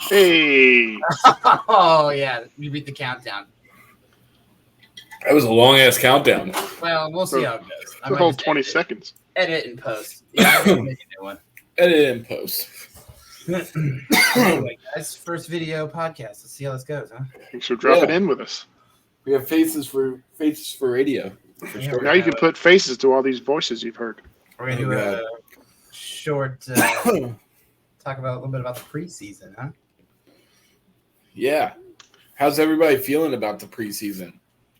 Hey, Oh yeah, you beat the countdown. That was a long ass countdown. Well, we'll see how it goes. the whole 20 seconds. Edit and post. Yeah, I make a new one. Edit and post. Anyway, guys, first video podcast. Let's see how this goes, huh? Thanks for dropping in with us. We have faces for radio. For Yeah, sure. Now you can put faces to all these voices you've heard. We're gonna do God. a short talk about a little bit about the preseason, huh? Yeah. How's everybody feeling about the preseason?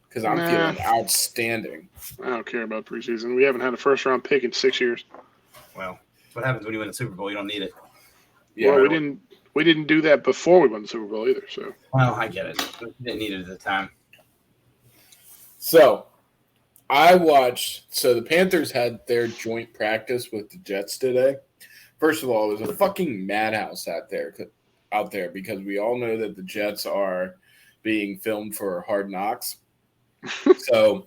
Because I'm Nah. feeling outstanding. I don't care about preseason. We haven't had a first round pick in 6 years. Well, that's what happens when you win a Super Bowl. You don't need it. Yeah. Well, we didn't do that before we won the Super Bowl either. So Well, I get it. We didn't need it at the time. So I watched. So the Panthers had their joint practice with the Jets today. First of all, it was a fucking madhouse out there because we all know that the Jets are being filmed for Hard Knocks. So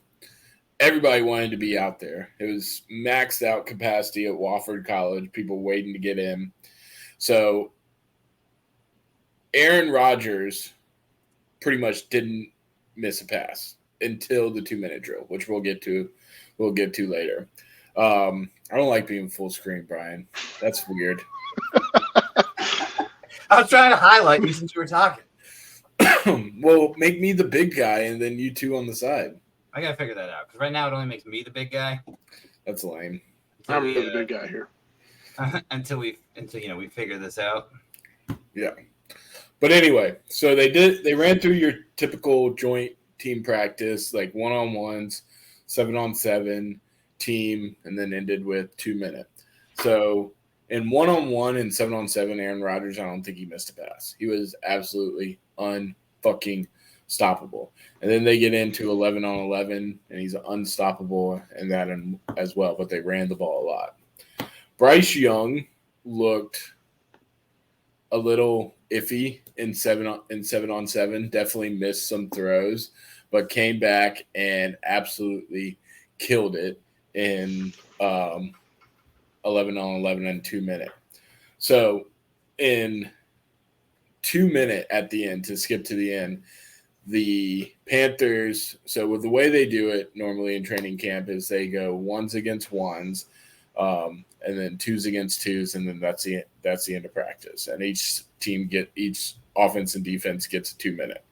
everybody wanted to be out there. It was maxed out capacity at Wofford College, people waiting to get in. So Aaron Rodgers pretty much didn't miss a pass until the 2-minute drill, which we'll get to later. I don't like being full screen, Brian. That's weird. I was trying to highlight you since you were talking. Well, make me the big guy and then you two on the side. I gotta figure that out because right now it only makes me the big guy. That's lame. I'm the big guy here. Until we figure this out. Yeah. But anyway, so they ran through your typical joint team practice, like 1-on-1s, 7-on-7 team, and then ended with 2-minute. So in 1-on-1 and 7-on-7, Aaron Rodgers, I don't think he missed a pass. He was absolutely unfucking stoppable. And then they get into 11-on-11, and he's unstoppable in that as well, but they ran the ball a lot. Bryce Young looked a little iffy in 7-on-7, definitely missed some throws, but came back and absolutely killed it in 11-on-11 and 2-minute. So in 2-minute at the end, to skip to the end, the Panthers, so with the way they do it normally in training camp is they go ones against ones, and then twos against twos, and then that's the end of practice. And each offense and defense gets a 2-minute.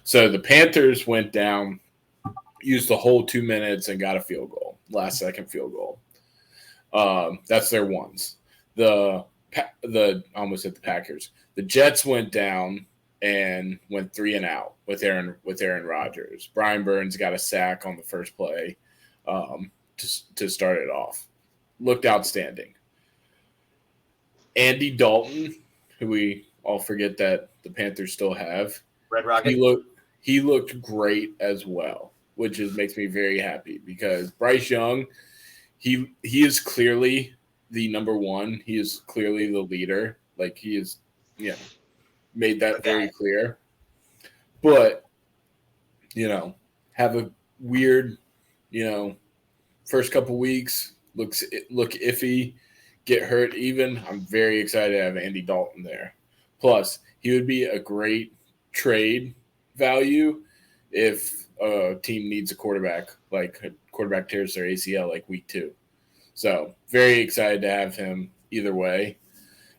So the Panthers went down, used the whole 2 minutes, and got a field goal, last second field goal. That's their ones. I almost hit the Packers. The Jets went down and went 3 and out with Aaron Rodgers. Brian Burns got a sack on the first play to start it off. Looked outstanding. Andy Dalton, who we all forget that the Panthers still have, Red Rocket. he looked great as well, which makes me very happy because Bryce Young, he is clearly the number one. He is clearly the leader. Like he is, made that very clear. But have a weird, first couple weeks. Look iffy, get hurt even. I'm very excited to have Andy Dalton there. Plus, he would be a great trade value if a team needs a quarterback, like a quarterback tears their ACL like week 2. So very excited to have him either way.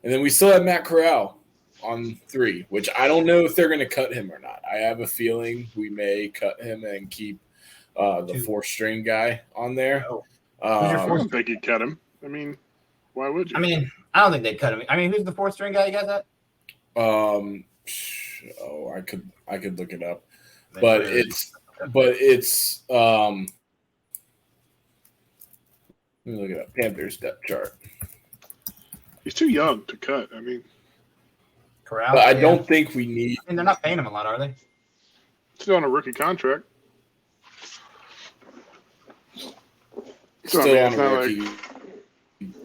And then we still have Matt Corral on 3, which I don't know if they're going to cut him or not. I have a feeling we may cut him and keep the 4th-string guy on there. Oh. I don't think you'd cut him. I mean, why would you? I mean, I don't think they'd cut him. I mean, who's the 4th-string guy you got that? I could look it up. But it's let me look it up. Panthers depth chart. He's too young to cut. I mean, Corral. But I don't think we need. I mean, they're not paying him a lot, are they? still on a rookie contract. Still on a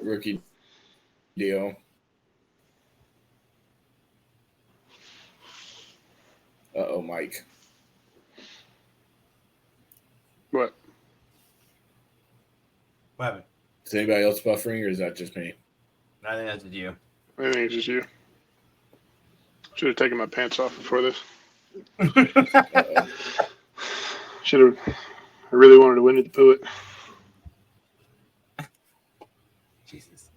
rookie deal. Uh-oh, Mike. What? What happened? Is anybody else buffering, or is that just me? I think that's you. I think it's just you. Should have taken my pants off before this. Uh, Should have. I really wanted to win at the Pruitt. Jesus.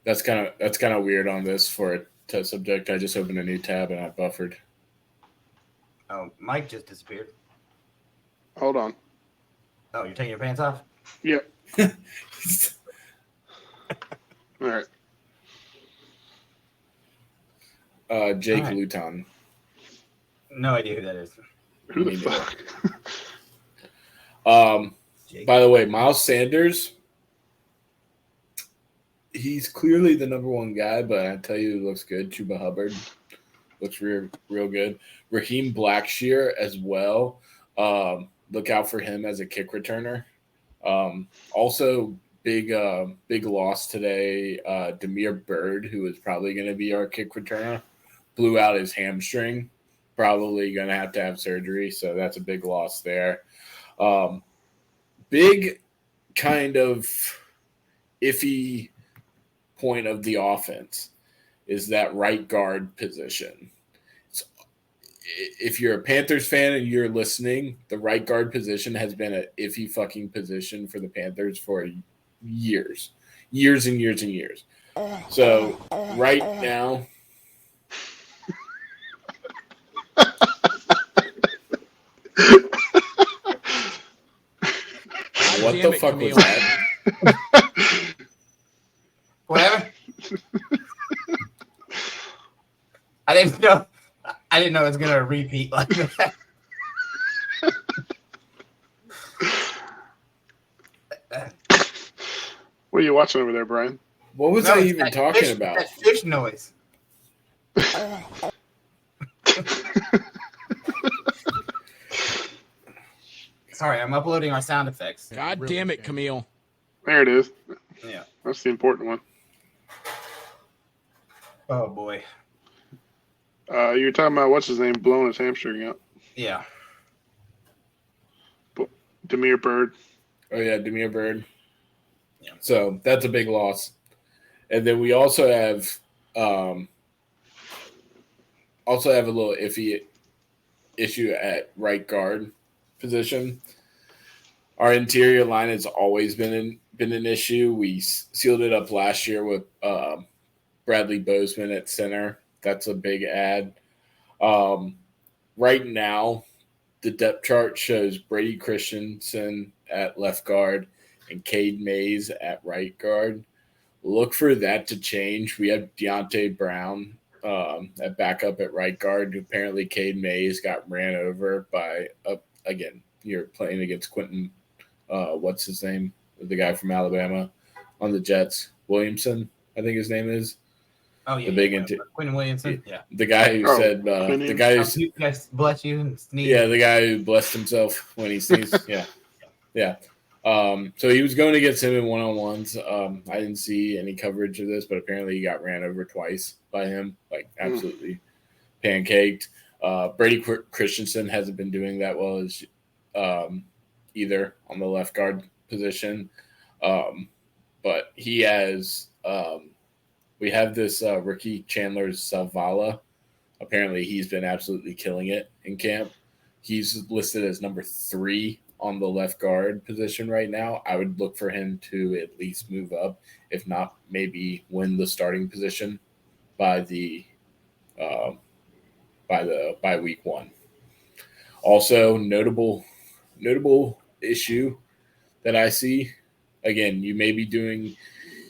that's kind of weird on this for a test subject. I just opened a new tab and I buffered. Oh, Mike just disappeared. Hold on. Oh, you're taking your pants off? Yep. All right. Jake All right. Luton. No idea who that is. Who the Me fuck? Jake. By the way, Miles Sanders, he's clearly the number one guy, but I tell you, he looks good. Chuba Hubbard looks real good. Raheem Blackshear as well. Look out for him as a kick returner. Also, big loss today. Demir Bird, who is probably going to be our kick returner, blew out his hamstring. Probably going to have surgery, so that's a big loss there. Big kind of iffy point of the offense is that right guard position. So if you're a Panthers fan and you're listening, the right guard position has been an iffy fucking position for the Panthers for years and years and years. So right now, what the fuck was that? Whatever. I didn't know it was gonna repeat like that. What are you watching over there, Brian? What was No, I it's even that talking fish- about? That fish noise. Sorry, I'm uploading our sound effects. God damn it, Camille. There it is. Yeah. That's the important one. Oh boy. You were talking about what's his name blowing his hamstring out. Yeah. Demir Bird. Oh yeah, Demir Bird. Yeah. So that's a big loss. And then we also have a little iffy issue at right guard position. Our interior line has always been an issue. We sealed it up last year with Bradley Bozeman at center. That's a big add. Right now, the depth chart shows Brady Christensen at left guard and Cade Mays at right guard. Look for that to change. We have Deontay Brown at backup at right guard. Apparently, Cade Mays got ran over by, again, you're playing against Quentin, what's his name? The guy from Alabama on the Jets. Williamson, I think his name is. Oh yeah. The big Quinn Williamson. Yeah. The guy who said, the guy who, You guys bless you and sneeze. yeah, the guy who blessed himself when he sneezed. Yeah. So he was going against him in one-on-ones. I didn't see any coverage of this, but apparently he got ran over twice by him, like absolutely pancaked. Brady Christensen hasn't been doing that well as either on the left guard position. But he has we have this rookie Chandler Zavala. Apparently he's been absolutely killing it in camp. He's listed as number 3 on the left guard position right now. I would look for him to at least move up, if not maybe win the starting position by week 1. Also, notable issue that I see. Again,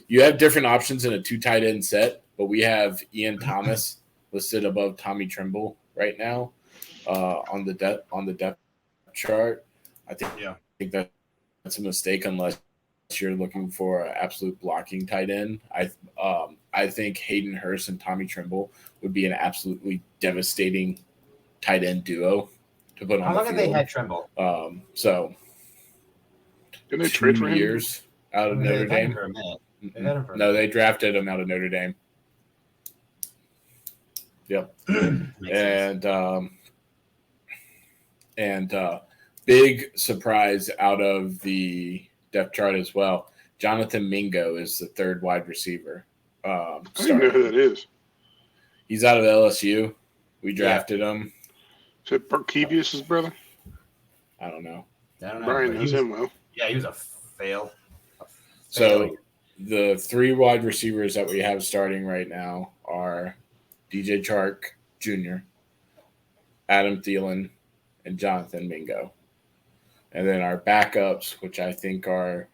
you have different options in a 2 tight end set, but we have Ian Thomas listed above Tommy Tremble right now on the depth chart. I think that's a mistake unless you're looking for an absolute blocking tight end. I think Hayden Hurst and Tommy Tremble would be an absolutely devastating tight end duo to put on How the long have they field. had Tremble? So Didn't they trade 2 for him? years out of They've Notre had him Dame. for a minute. They've had him for a No, they drafted him out of Notre Dame. Yep. Makes sense. And big surprise out of the depth chart as well. Jonathan Mingo is the 3rd wide receiver. I don't even know who that is. He's out of LSU. We drafted him. Is it Barkevius' brother? I don't know. I don't know. Brian but knows him well. Yeah, he was a fail. So the 3 wide receivers that we have starting right now are DJ Chark Jr., Adam Thielen, and Jonathan Mingo. And then our backups, which I think are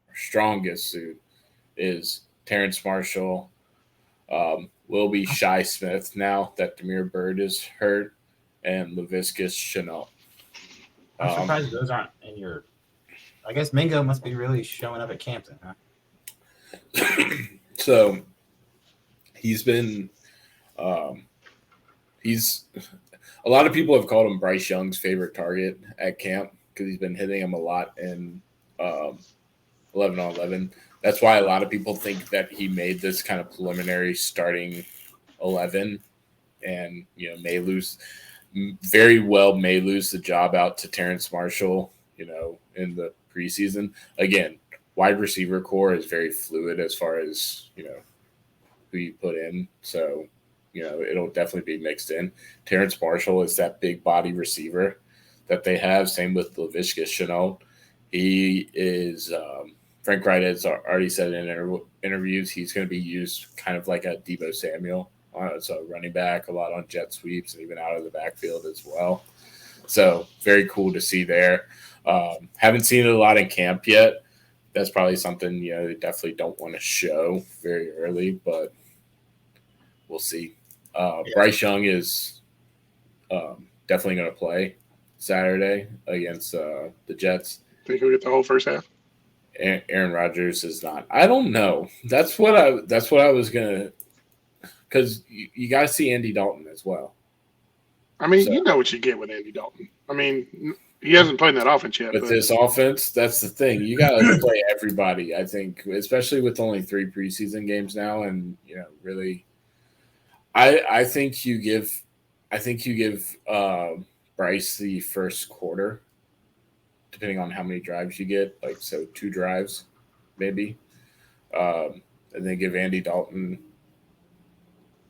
our strongest suit, is Terrence Marshall, will be Shy Smith now that Demir Bird is hurt, and Laviscus Chenault. I'm surprised those aren't in your. I guess Mingo must be really showing up at Campton, huh? So he's been he's a lot of people have called him Bryce Young's favorite target at camp because he's been hitting him a lot in 11 on 11. That's why a lot of people think that he made this kind of preliminary starting 11 and may lose the job out to Terrence Marshall in the preseason. Again, wide receiver core is very fluid as far as who you put in, so it'll definitely be mixed in. Terrence Marshall is that big body receiver that they have. Same with Laviscus Chenault. He is Frank Wright has already said in interviews he's going to be used kind of like a Deebo Samuel, so running back a lot on jet sweeps and even out of the backfield as well. So very cool to see there. Haven't seen it a lot in camp yet. That's probably something they definitely don't want to show very early, but we'll see. Bryce Young is definitely going to play Saturday against the Jets. Think he'll get the whole first half? Aaron Rodgers is not. I don't know. That's what I was gonna. Because you guys see Andy Dalton as well. I mean, you know what you get with Andy Dalton. I mean, he hasn't played in that offense yet. With this offense, that's the thing. You got to play everybody, I think, especially with only 3 preseason games now. And, really, I think you give Bryce the first quarter, depending on how many drives you get, 2 drives, maybe. And then give Andy Dalton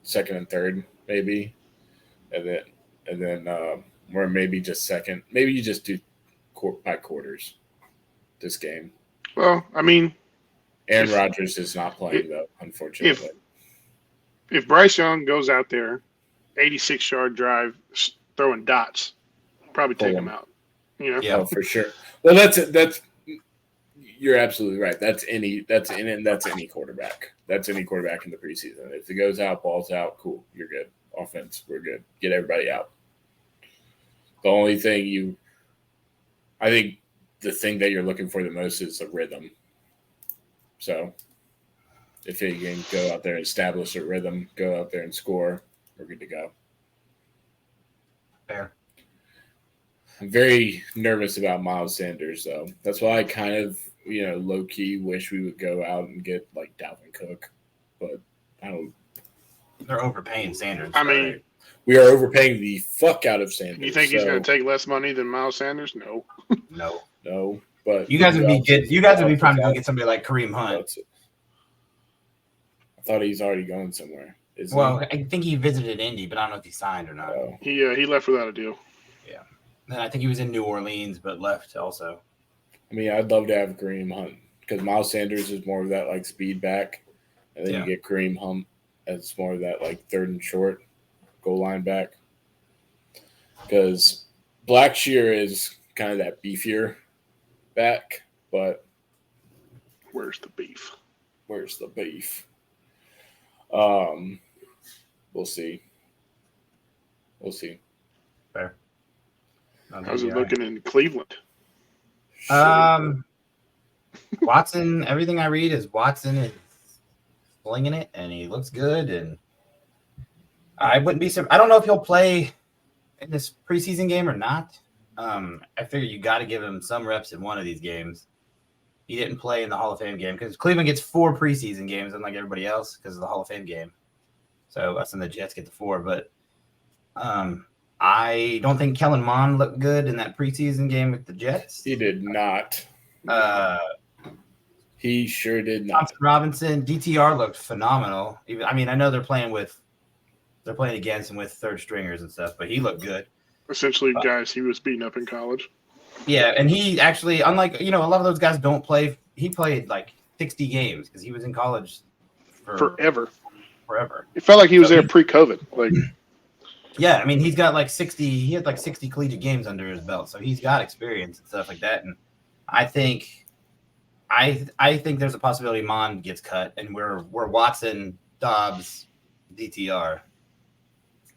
second and third, maybe. And then or maybe just second. Maybe you just do by quarters this game. Well, I mean, Aaron Rodgers is not playing though, unfortunately. If Bryce Young goes out there, 86-yard drive, throwing dots, probably take him out. Yeah, oh, for sure. Well, that's you're absolutely right. That's any quarterback. That's any quarterback in the preseason. If it goes out, balls out, cool, you're good. Offense, we're good. Get everybody out. The only thing I think the thing that you're looking for the most is a rhythm. So if you can go out there and establish a rhythm, go out there and score, we're good to go. Fair. I'm very nervous about Miles Sanders, though. That's why I kind of, low-key wish we would go out and get, Dalvin Cook. But I don't. They're overpaying Sanders. I mean, we are overpaying the fuck out of Sanders. You think he's going to take less money than Miles Sanders? No. No. But you guys would be good. You guys would be trying to go get somebody like Kareem Hunt. I thought he's already going somewhere. I think he visited Indy, but I don't know if he signed or not. Oh. He left without a deal. Yeah. And I think he was in New Orleans, but left also. I mean, I'd love to have Kareem Hunt because Miles Sanders is more of that speed back, and then you get Kareem Hunt as more of that third and short goal line back. Because Blackshear is kind of that beefier back, but where's the beef? We'll see. Fair. How's it looking in Cleveland? Watson, everything I read is Watson is flinging it, and he looks good. And I wouldn't be surprised. I don't know if he'll play in this preseason game or not. I figure you got to give him some reps in one of these games. He didn't play in the Hall of Fame game because Cleveland gets 4 preseason games, unlike everybody else, because of the Hall of Fame game. So us and the Jets get the 4. But I don't think Kellen Mond looked good in that preseason game with the Jets. He did not. He sure did not. Thompson Robinson, DTR looked phenomenal. I know they're playing with they're playing against and with third stringers and stuff, but he looked good. Essentially, guys he was beating up in college. Yeah, and he actually, unlike a lot of those guys don't play. He played like 60 games because he was in college Forever. It felt like he was there pre-COVID. Like, yeah, I mean, he's got like 60. He had like 60 collegiate games under his belt, so he's got experience and stuff like that. And I think there's a possibility Mond gets cut, and we're Watson, Dobbs, DTR.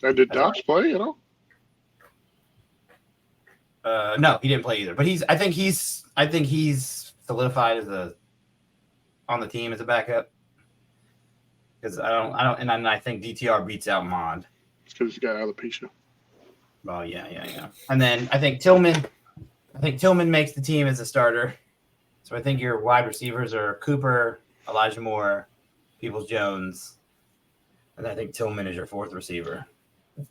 did Dobbs play at all? No, he didn't play either. But I think he's solidified as on the team as a backup. Because I think DTR beats out Mond. It's because he's got alopecia. Oh yeah. And then I think Tillman makes the team as a starter. So I think your wide receivers are Cooper, Elijah Moore, Peoples-Jones, and I think Tillman is your fourth receiver.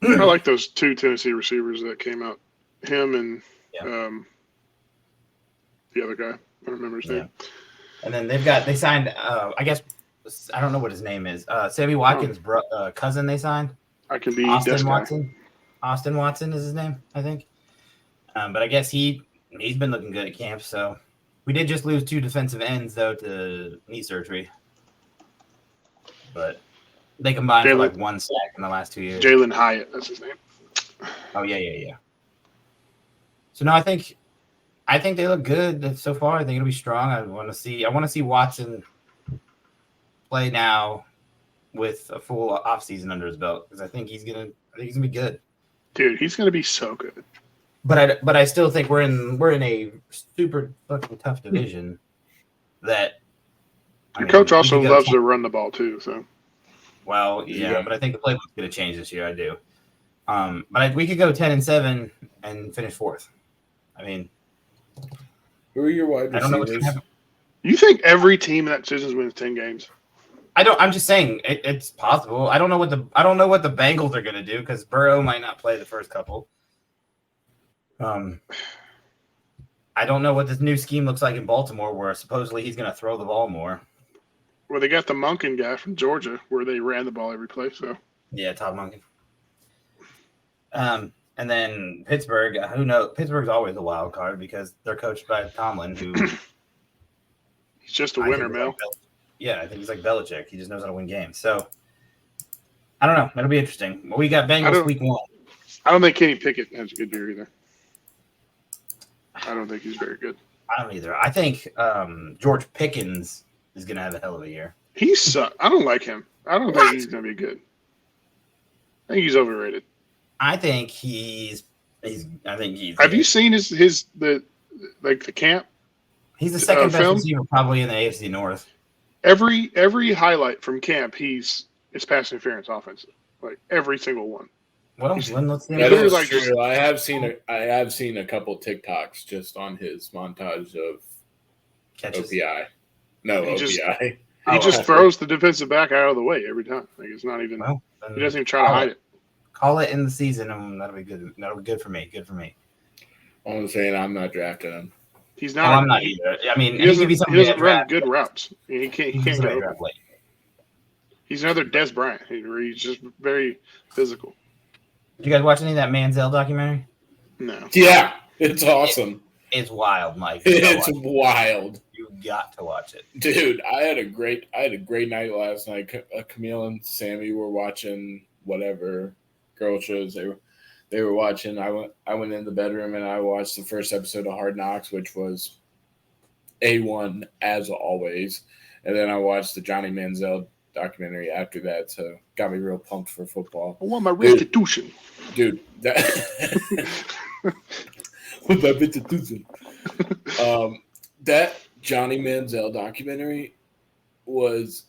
I like those two Tennessee receivers that came out. Him and the other guy. I don't remember his name. And then they signed. I guess I don't know what his name is. Sammy Watkins' cousin. They signed. I can be Austin Watson. Austin Watson is his name, I think. But I guess he's been looking good at camp. So we did just lose 2 defensive ends though to knee surgery. But they combined for like 1 sack in the last 2 years. Jalen Hyatt, that's his name. Oh yeah. So no, I think they look good so far. I think it'll be strong. I want to see Watson play now with a full offseason under his belt because I think he's gonna be good. Dude, he's gonna be so good. But I still think we're in a super fucking tough division. That Your coach also loves to run the ball too. So. Well, yeah, but I think the playbook's gonna change this year. I do. But we could go 10-7 and finish 4th. I mean, who are your wide receivers? I don't know what's gonna happen. You think every team in that division wins 10 games? I'm just saying it's possible. I don't know what the Bengals are gonna do because Burrow might not play the first couple. I don't know what this new scheme looks like in Baltimore, where supposedly he's gonna throw the ball more. Well, they got the Monken guy from Georgia, where they ran the ball every play. So yeah, Todd Monken. And then Pittsburgh, who knows? Pittsburgh's always a wild card because they're coached by Tomlin, who he's just a winner, Mel. I think he's like Belichick. He just knows how to win games. So I don't know. It'll be interesting. We got Bengals week 1. I don't think Kenny Pickett has a good year either. I don't think he's very good. I don't either. I think George Pickens is going to have a hell of a year. He sucks. I don't like him. I don't think he's going to be good. I think he's overrated. I think he's. Have you seen the camp? He's the second best receiver probably in the AFC North. Every highlight from camp, it's pass interference offense, like every single one. Well, let's see. That is true. I have seen a couple TikToks just on his montage of catches. OPI. No, OPI. He just throws the defensive back out of the way every time. Like it's not even. Well, he doesn't even try to hide it. Call it in the season, and that'll be good. That'll be good for me. Good for me. I'm saying I'm not drafting him. He's not. I'm not either. I mean, he doesn't run good routes. He can't go. Late. He's another Des Bryant. He's just very physical. Did you guys watch any of that Manziel documentary? No. Yeah, it's awesome. It's wild, Mike. It's wild. You got to watch it, dude. I had a great night last night. Camille and Sammy were watching whatever girl shows they were watching. I went in the bedroom and I watched the first episode of Hard Knocks, which was A1 as always, and then I watched the Johnny Manziel documentary after that, so got me real pumped for football. I want my restitution, dude. That with my restitution. That Johnny Manziel documentary was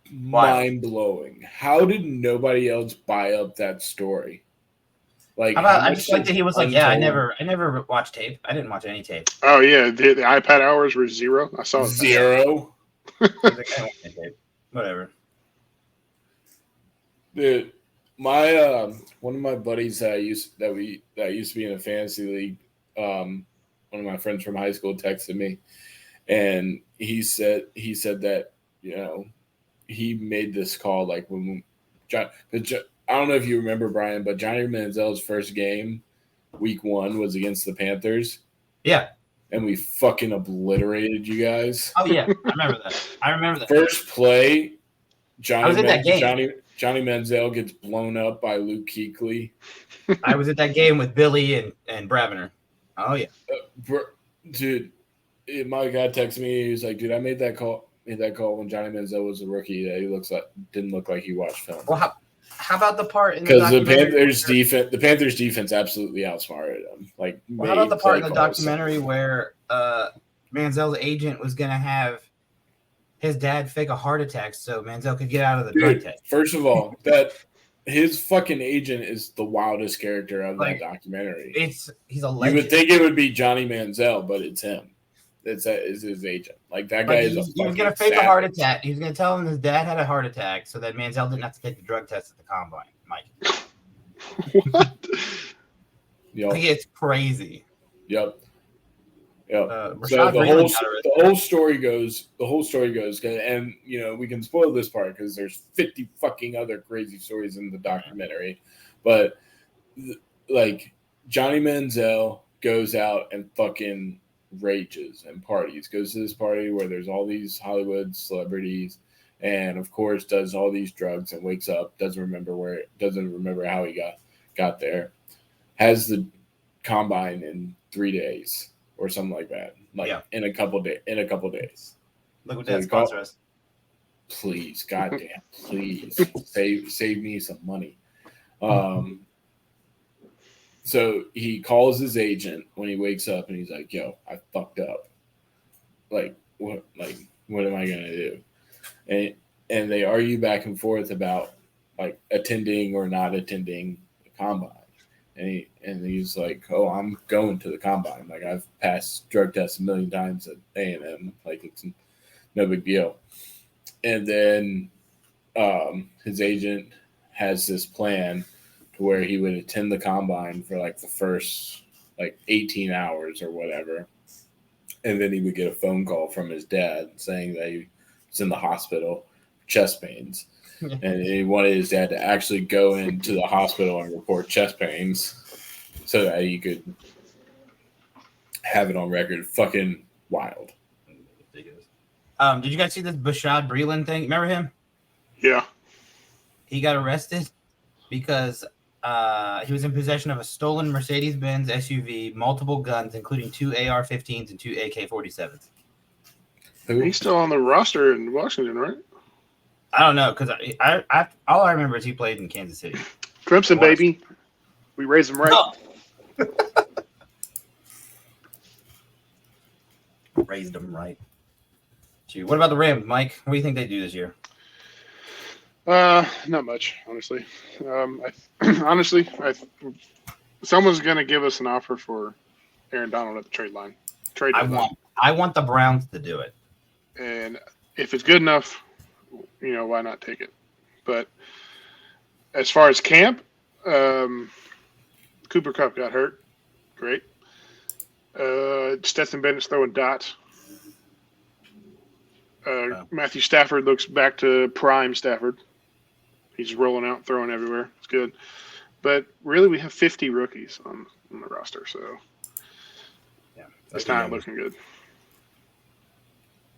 mind blowing. How did nobody else buy up that story? Like, I just like that he was like, yeah, I never watched tape. I didn't watch any tape. Oh yeah, the iPad hours were 0. I saw 0. Whatever. Dude, my one of my buddies that used to be in a fantasy league, one of my friends from high school texted me, and he said that, you know, he made this call like when I don't know if you remember, Brian, but Johnny Manziel's first game, week 1, was against the Panthers. Yeah. And we fucking obliterated you guys. Oh yeah, I remember that. First play, I was at that game. Johnny Manziel gets blown up by Luke Kuechly. I was at that game with Billy and Bravener. Oh yeah, dude. My guy texted me. He was like, "Dude, I made that call when Johnny Manziel was a rookie. That didn't look like he watched film." Well, how about the part in because the Panthers defense absolutely outsmarted them. Like, how about the part in the documentary where Manziel's agent was going to have his dad fake a heart attack so Manziel could get out of the drug test? First of all, that his fucking agent is the wildest character of that documentary. He's a legend. You would think it would be Johnny Manziel, but it's him. It's his agent. Like, that guy he was going to fake a heart attack. He was going to tell him his dad had a heart attack so that Manziel didn't have to take the drug test at the combine. Mike. What? Yep. Like, it's crazy. Yep. So the whole story goes, and we can spoil this part because there's 50 fucking other crazy stories in the documentary, but like Johnny Manziel goes out and fucking rages and parties, goes to this party where there's all these Hollywood celebrities, and of course does all these drugs and wakes up, doesn't remember how he got there, has the combine in 3 days or something like that, in a couple days. Look what that sponsor us. Please, goddamn, please save me some money. So he calls his agent when he wakes up and he's like, "Yo, I fucked up. Like, what am I gonna do?" And they argue back and forth about like attending or not attending the combine. And he's like, "Oh, I'm going to the combine. Like, I've passed drug tests a million times at A&M. Like, it's no big deal." And then his agent has this plan to where he would attend the combine for like the first 18 hours or whatever. And then he would get a phone call from his dad saying that he was in the hospital for chest pains. And he wanted his dad to actually go into the hospital and report chest pains so that he could have it on record. Fucking wild. Did you guys see this Bashad Breeland thing? Remember him? Yeah. He got arrested because he was in possession of a stolen Mercedes-Benz SUV, multiple guns, including 2 AR-15s and 2 AK-47s. He's still on the roster in Washington, right? I don't know, because I all I remember is he played in Kansas City. Clemson, baby. We raised him right. Oh. Raised him right. Gee, what about the Rams, Mike? What do you think they do this year? Not much, honestly. Someone's going to give us an offer for Aaron Donald at the trade line. I want the Browns to do it. And if it's good enough, why not take it? But as far as camp, Cooper Kupp got hurt. Great. Stetson Bennett's throwing dots. Matthew Stafford looks back to prime Stafford. He's rolling out, throwing everywhere. It's good. But really, we have 50 rookies on the roster, so it's not looking good.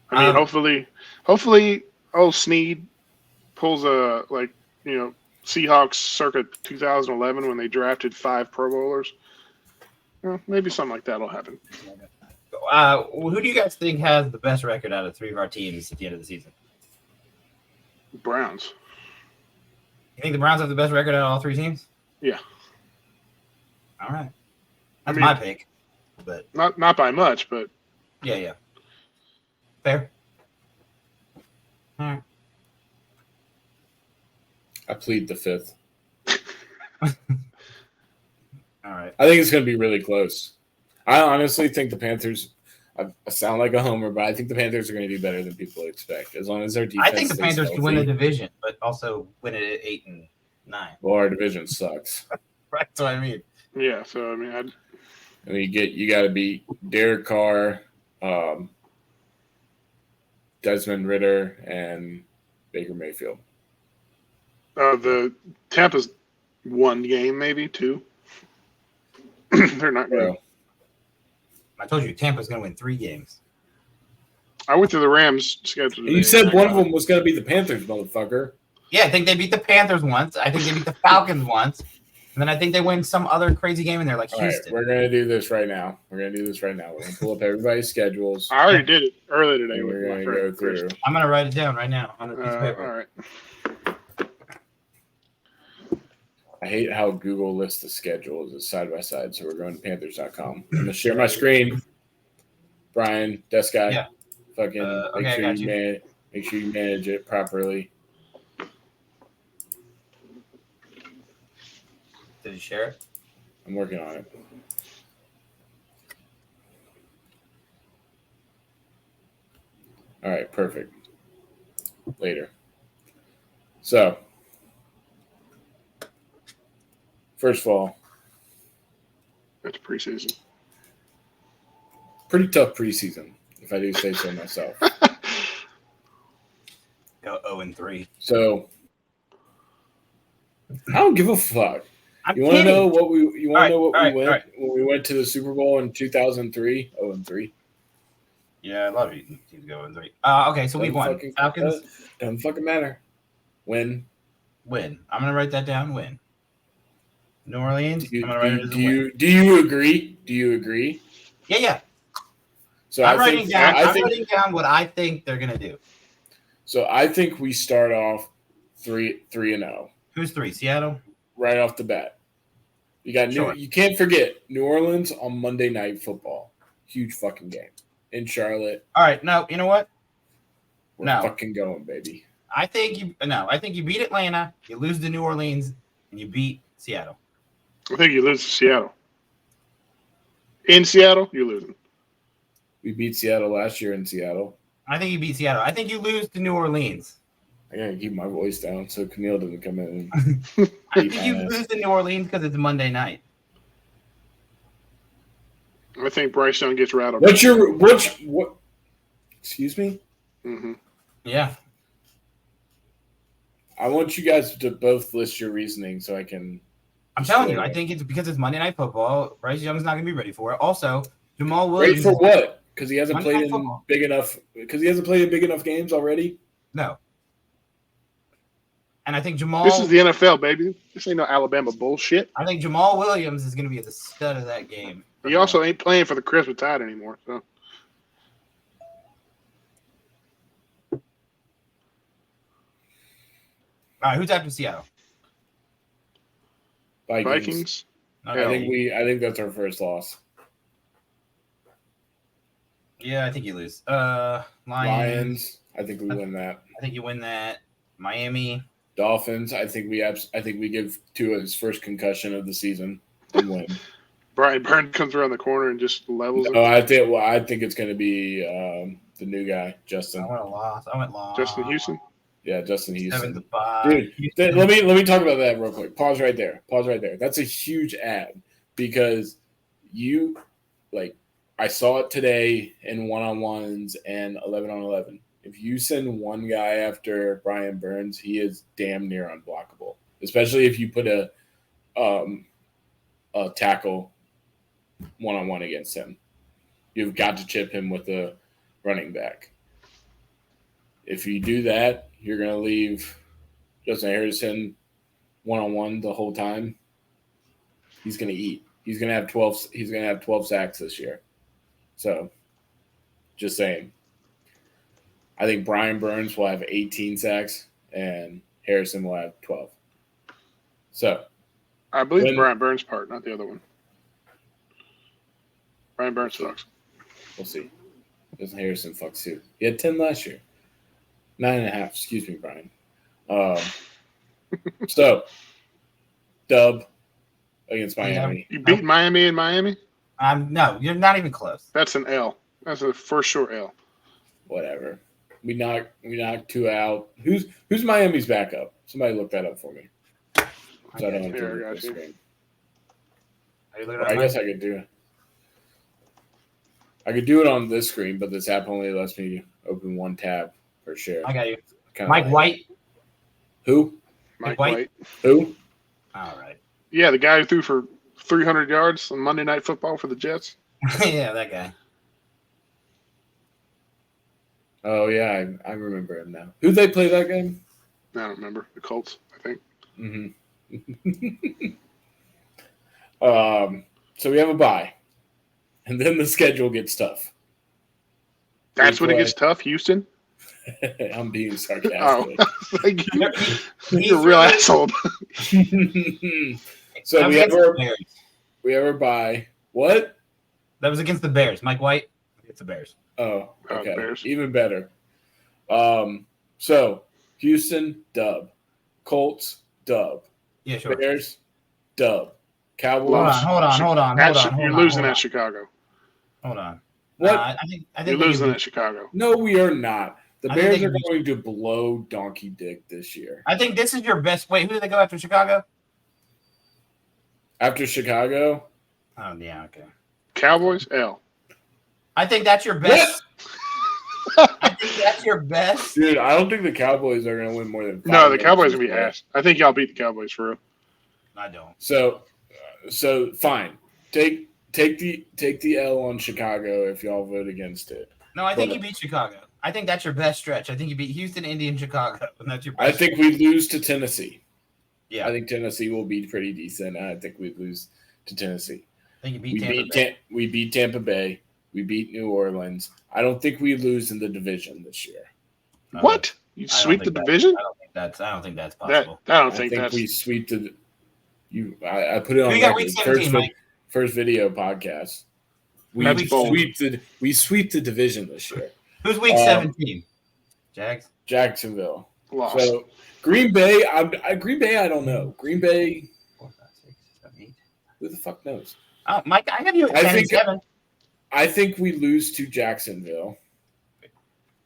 I mean, hopefully, old Snead pulls a Seahawks circa 2011 when they drafted 5 Pro Bowlers. Maybe something like that will happen. Who do you guys think has the best record out of 3 of our teams at the end of the season? Browns. You think the Browns have the best record out of all 3 teams? Yeah. All right. That's my pick. But not by much, but yeah. Fair. All right. I plead the 5th. All right. I think it's going to be really close. I honestly think the Panthers. I sound like a homer, but I think the Panthers are going to do better than people expect. As long as their defense. I think the Panthers can win the division, but also win it at 8 and 9. Well, our division sucks. That's what I mean. Yeah, so I mean, you got to beat Derek Carr, Desmond Ridder, and Baker Mayfield. The Tampa's one game, maybe two. They're not good. Bro, I told you Tampa's going to win 3 games. I went through the Rams schedule. you today. said one of them was going to be the Panthers, motherfucker. Yeah, I think they beat the Panthers once. I think they beat the Falcons once. And then I think they win some other crazy game in there, like All right, Houston. we're going to do this right now. We're going to pull up everybody's schedules. I already did it earlier today. And With we're my going to friend go Chris. through. I'm going to write it down right now on a piece of All paper. right. I hate how Google lists the schedules as side by side. So we're going to Panthers.com. I'm going to share my screen. Brian, desk guy, Yeah. fucking Okay, make I sure got you make sure you manage it properly. Did you share it? I'm working on it. All right, perfect. Later. So, first of all, That's preseason. pretty tough preseason, if I do say so myself. Go 0-3. So, I don't give a fuck. I'm You want to kidding. know what we? You want to know what all we right, went all right. when we went to the Super Bowl in 2003? 0-3. Yeah, I love you. Teams go 0-3. Okay, so week Doesn't 1. fucking- Falcons Doesn't fucking matter. Win. win. I'm going to write that down. Win. New Orleans. Do you, I'm going to write it as a do win. you do you agree? Do you agree? Yeah. So I'm I writing think down. I I'm think writing down what I think they're going to do. so. I think we start off 3-0 Who's 3? Seattle. right off the bat. You got Sure. you can't forget New Orleans on Monday Night Football. Huge fucking game in Charlotte. All right. No, you know what? We're No. fucking going, baby. I think you beat Atlanta, you lose to New Orleans, and you beat Seattle. I think you lose to Seattle. In Seattle, you're losing. We beat Seattle last year in Seattle. I think you beat Seattle. I think you lose to New Orleans. I gotta keep my voice down so Camille doesn't come in. I think you lose to New Orleans because it's Monday night. I think Bryce Young gets rattled. What? Excuse me. Mm-hmm. Yeah. I want you guys to both list your reasoning so I can. I'm telling you, I think it's because it's Monday Night Football. Bryce Young's not going to be ready for it. Also, Jamal Wait Williams. for what? Because he hasn't Monday played Night in Football. big enough. Because he hasn't played in big enough games already. No. And I think Jamal. This is the NFL, baby. This ain't no Alabama bullshit. I think Jamal Williams is going to be the stud of that game. He also ain't playing for the Christmas Tide anymore. So All right, who's after Seattle? Vikings. Okay. I think that's our first loss. Yeah, I think you lose. Lions. I think we win that. I think you win that. Miami. Dolphins. I think we give Tua his first concussion of the season and win. Brian Burns comes around the corner and just levels No, it. I think it's going to be the new guy, Justin. I went lost. Justin Houston. Yeah, Justin Houston. 7-5. Dude, Houston. let me talk about that real quick. Pause right there. That's a huge ad because I saw it today in 1-on-1s and 11-on-11. If you send one guy after Brian Burns, he is damn near unblockable. Especially if you put a tackle 1-on-1 against him. You've got to chip him with a running back. If you do that, you're going to leave Justin Harrison 1-on-1 the whole time. He's going to eat. He's going to have 12. He's going to have 12 sacks this year. So, just saying. I think Brian Burns will have 18 sacks and Harrison will have 12. So, I believe the Brian Burns part, not the other one. Brian Burns sucks. we'll see. Justin Harrison fucks too. He had 10 last year. 9.5. Excuse me, Brian. So, dub against Miami. You beat Miami in Miami? No, you're not even close. That's an L. That's a for sure L. Whatever. We knocked Tua out. Who's Miami's backup? Somebody look that up for me. So I don't have to Here, I look got this you. screen. Are you looking I at guess mine? I could do it. I could do it on this screen, but this app only lets me open one tab per share. I got you. Kinda Mike like- White. Who? Mike White? White. Who? All right. Yeah, the guy who threw for 300 yards on Monday Night Football for the Jets. Yeah, that guy. Oh yeah, I remember him now. Who they play that game? I don't remember. The Colts, I think. Mm-hmm. So we have a bye, and then the schedule gets tough. That's when it play- gets tough, Houston. I'm being Oh, sarcastic. like you're a real asshole. So That was we have against the our Bears. bye. What? That was against the Bears. Mike White against the Bears. Oh, Oh, okay. Bears. Even better. So Houston dub, Colts dub, Yeah, sure. Bears dub, Cowboys. Hold on. You're losing at Chicago. Hold on. What? I think You're they losing can at Chicago. No, we are not. The I think Bears they are can going to blow donkey dick this year. I think this is your best. Wait, who did they go after? Chicago? After Chicago, Oh, yeah, okay. Cowboys, L. I think that's your best. I think that's your best. dude, I don't think the Cowboys are going to win more than 5 No, the games Cowboys this gonna be year. ass. I think y'all beat the Cowboys for real. I don't. So fine. Take the L on Chicago if y'all vote against it. No, I think But- you beat Chicago. I think that's your best stretch. I think you beat Houston, Indy, and Chicago, and that's your I best. think we lose to Tennessee. Yeah, I think Tennessee will be pretty decent. I think we lose to Tennessee. I think you beat We Tampa beat Bay. we beat Tampa Bay. We beat New Orleans. I don't think we lose in the division this year. What? You I don't sweep the think that- division? I don't think that's That possible. I don't I think think that's. we sweep the. I put it on We got record. week 17, Mike. First video podcast. We That's bold. sweep the division this year. Who's week 17? Jags. Jacksonville. Lost. So Green Bay. Green Bay. I don't know. Green Bay. 4, 5, 6, 7, 8. Who the fuck knows? Oh, Mike, I have you at I 10 think- and 7. I think we lose to Jacksonville,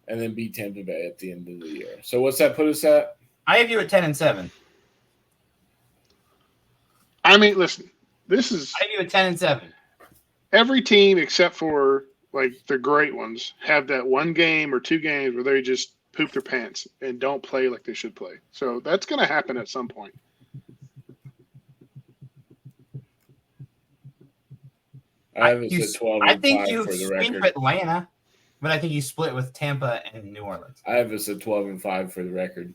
and then beat Tampa Bay at the end of the year. So what's that put us at? I have you at 10 and 7. I mean, listen. This is I have you at 10 and 7. every team except for like the great ones have that one game or two games where they just poop their pants and don't play like they should play. So that's going to happen at some point. I have us at 12 I and think 5 you for the sweep record. Atlanta, but I think you split with Tampa and New Orleans. I have us at 12 and 5 for the record.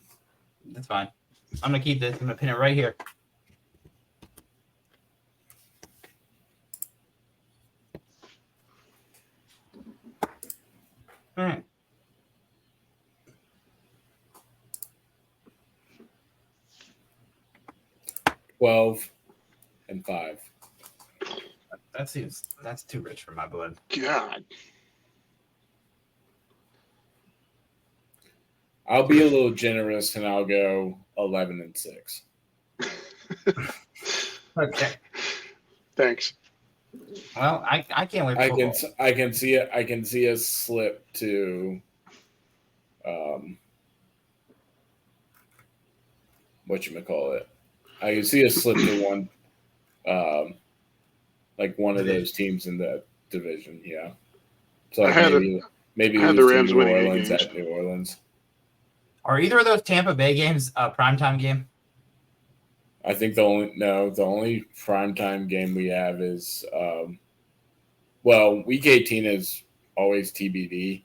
That's fine. I'm gonna keep this. I'm gonna pin it right here. All right. Twelve and 5. That's too rich for my blood. God. I'll be a little generous and I'll go 11 and 6. Okay. Thanks. Well, I can't wait for football. I can see it. I can see us slip to whatchamacallit. I can see us slip to one like one of those teams in that division, yeah. So I like had maybe I had the lose to Rams New winning 8 Orleans games. at New Orleans. Are either of those Tampa Bay games a primetime game? I think the only primetime game we have is week 18 is always TBD,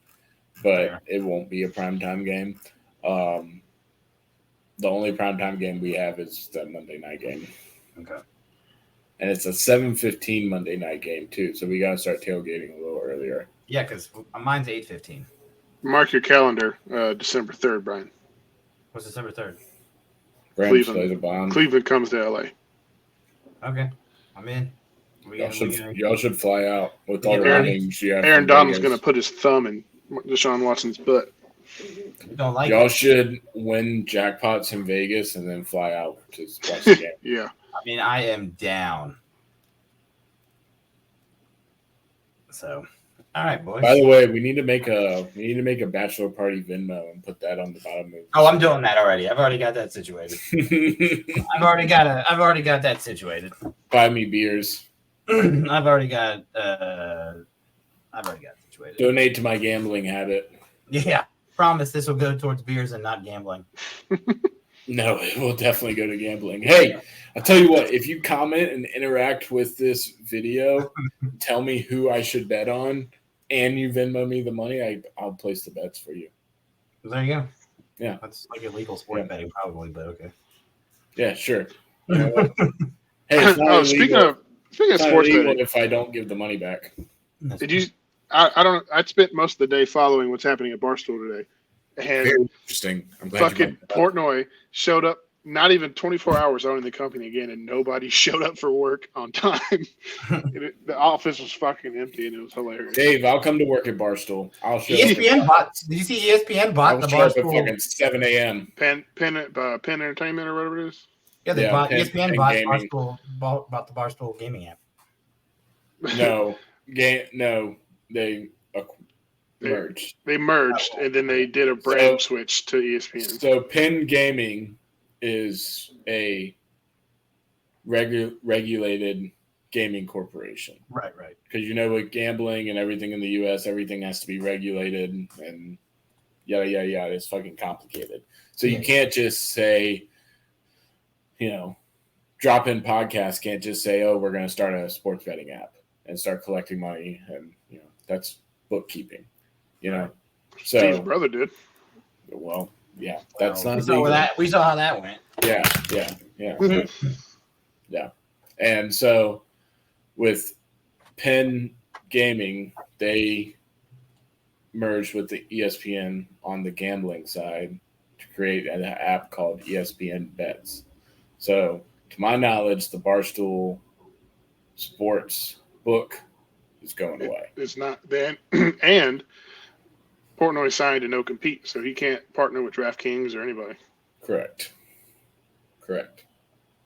but Fair. it won't be a primetime game. The only primetime game we have is the Monday night game. Okay. And it's a 7:15 Monday night game too, so we gotta start tailgating a little earlier. Yeah, because mine's 8:15. Mark your calendar, December 3rd, Brian. What's December 3rd? Rams Cleveland. play the bomb. Cleveland comes to LA. Okay, I'm in. Y'all should fly out with all the Aaron- ratings you have. Aaron from Donald's Vegas. going to put his thumb in Deshaun Watson's butt. Don't like Y'all it. should win jackpots in Vegas and then fly out to watch the game. Yeah. I mean, I am down. So, all right, boys. By the way, we need to make a bachelor party Venmo and put that on the bottom of. Oh, I'm doing that already. I've already got that situated. I've already got that situated. Buy me beers. I've already got it situated. Donate to my gambling habit. Yeah, promise this will go towards beers and not gambling. No, it will definitely go to gambling. Hey, I'll tell you what, if you comment and interact with this video, tell me who I should bet on, and you Venmo me the money, I'll place the bets for you. There you go. Yeah. That's like illegal sport betting, probably, but okay. Yeah, sure. You know what? Hey, it's not speaking illegal. of It's not sports illegal betting, if I don't give the money back. did you? I don't. I spent most of the day following what's happening at Barstool today, and Very interesting. I'm glad you fucking brought that up. Portnoy showed up. Not even 24 hours owning the company again, and nobody showed up for work on time. The office was fucking empty, and it was hilarious. Dave, I'll come to work at Barstool. I'll show up. ESPN bought. Did you see ESPN bought I'll the show up at Barstool? fucking 7 a.m. Penn Entertainment or whatever it is. Yeah, they Yeah, bought Penn ESPN bought Gaming. Barstool. Bought the Barstool gaming app. No, they merged. They merged, and then they did a brand switch to ESPN. So Penn Gaming is a regulated gaming corporation. Right. Because with gambling and everything in the U.S., everything has to be regulated and yada, yada, yada. It's fucking complicated. So you can't just say, Drop In Podcast can't just say, oh, we're going to start a sports betting app and start collecting money. And, that's bookkeeping, So, Steve's brother did. well, yeah, that's not We saw legal. that. We saw how that went. Yeah. And so with Penn Gaming, they merged with the ESPN on the gambling side to create an app called ESPN Bets. So to my knowledge, the Barstool Sports book is going away. It's not then, and Portnoy signed a no compete, so he can't partner with DraftKings or anybody. Correct.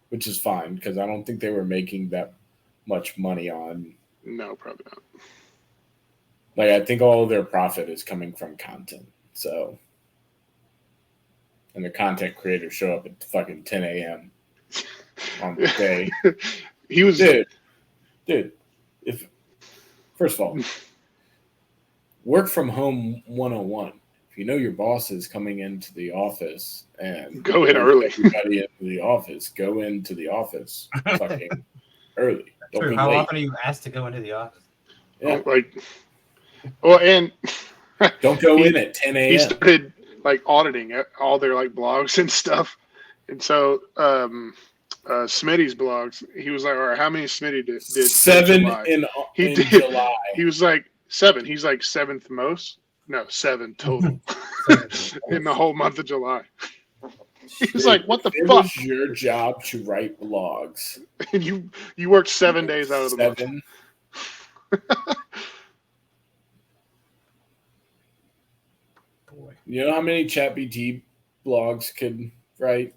Which is fine because I don't think they were making that much money on. No, probably not. Like, I think all of their profit is coming from content. So, and the content creators show up at fucking 10 a.m. on the day. He was Dude, first of all, work from home 101. If you know your boss is coming into the office and go in early. Everybody into the office, go into the office fucking early. Don't True. be How late. often are you asked to go into the office? Yeah. And Don't go in at 10 he a.m. started auditing all their blogs and stuff, and so Smitty's blogs. He was like, "All right, how many Smitty did 7 July?" in He did. July. He was like 7. He's like 7th most. No, 7 total in the whole month of July. He was like, "What the It fuck?" was your job to write blogs. And you worked 7 days out of the month. 7. Boy. You know how many ChatGPT blogs could write?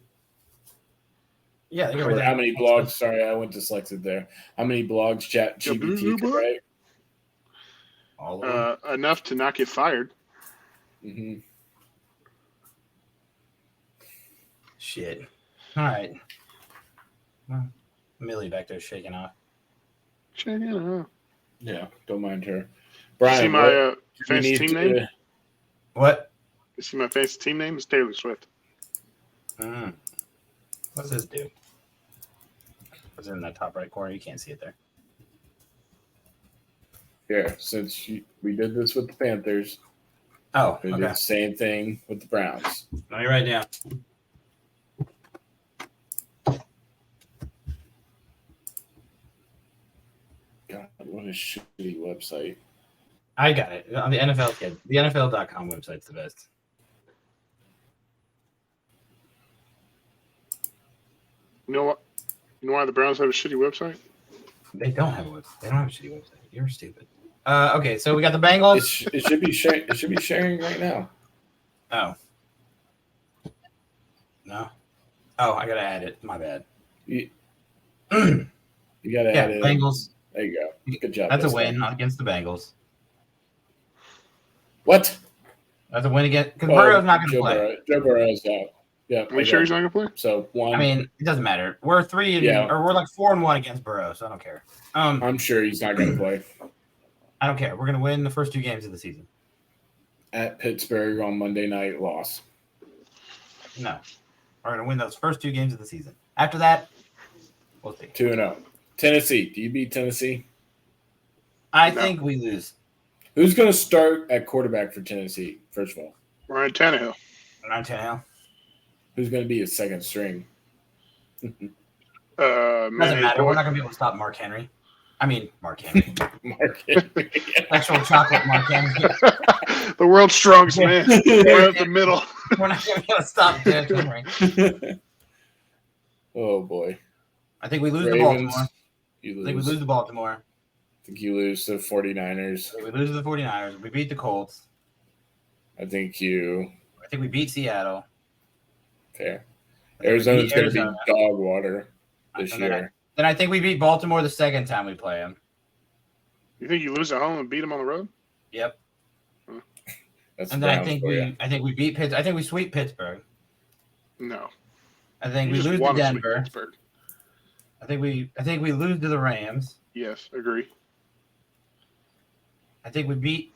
Yeah. They Or how many blogs? Sorry, I went dyslexic there. How many blogs ChatGPT could write? All of them. Enough to not get fired. Mm-hmm. Shit. All right. Well, Millie back there shaking off. Check it out. Yeah, don't mind her. Brian, See my fantasy need team to- name? What? You see my fantasy team name? It's Taylor Swift. What does this do? What's in that top right corner? You can't see it there. Here, since we did this with the Panthers, Oh, we did okay. the same thing with the Browns. Let me write down. God, what a shitty website. I got it. On the NFL kid. The NFL.com website's the best. You know what? You know why the Browns have a shitty website? They don't have a website. They don't have a shitty website. You're stupid. Okay, so we got the Bengals. It should be sharing. It should be sharing right now. Oh. No. Oh, I gotta add it. My bad. You gotta Yeah, add it. Bengals. There you go. Good job. That's a Dustin. win against the Bengals. What? That's a win against because Oh, Burrow's not going to play. Joe Burrow's out. Yeah. Are you sure he's not gonna play? So one. I mean, it doesn't matter. We're 3 or we're like 4-1 against Burrow, so I don't care. I'm sure he's not going to play. I don't care. We're going to win the first 2 games of the season. at Pittsburgh on Monday night, loss. No. We're going to win those first 2 games of the season. After that, we'll see. 2-0. Tennessee. Do you beat Tennessee? I No. think we lose. Who's going to start at quarterback for Tennessee, first of all? Ryan Tannehill. Ryan Tannehill. Who's going to be his second string? Doesn't Manny matter. We're Boy. not going to be able to stop Mark Henry. I mean, Mark Henry. Mark Henry. Actual chocolate Mark Henry. The world's strongest man. Right up the middle. We're not going to be able to stop Derrick Henry. Oh, boy. I think we lose to Ravens, Baltimore. You I think we lose. lose to Baltimore. I think you lose to 49ers. I think we lose to the 49ers. We beat the Colts. I think we beat Seattle. fair. I think we Arizona's beat going to be Arizona. dog water this And then year. Then I think we beat Baltimore the second time we play them. You think you lose at home and beat him on the road? Yep. That's And the then Browns for you. I think we beat Pittsburgh. I think we sweep Pittsburgh. No. I think You we just lose to want to sweep Denver. Pittsburgh. I think we lose to the Rams. Yes, agree. I think we beat